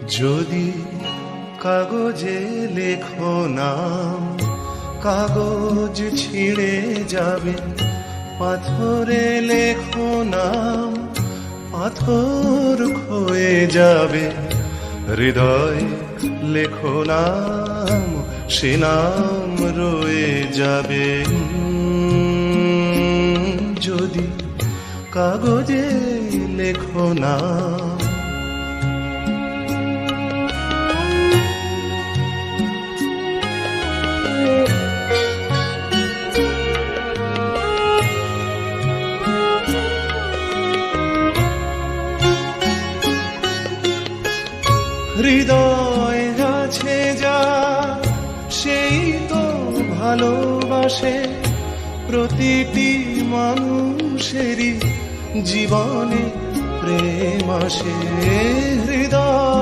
যদি কাগজে লেখো নাম, কাগজ ছিঁড়ে যাবে। পাথরে লেখো নাম, পাথর ক্ষয়ে যাবে। হৃদয় লেখো নাম, সে নাম রয়ে যাবে। যদি কাগজে লেখো নাম। হৃদয় আছে যা, সেই তো ভালোবাসে। প্রতিটি মানুষেরই জীবনে প্রেম আসে। হৃদয়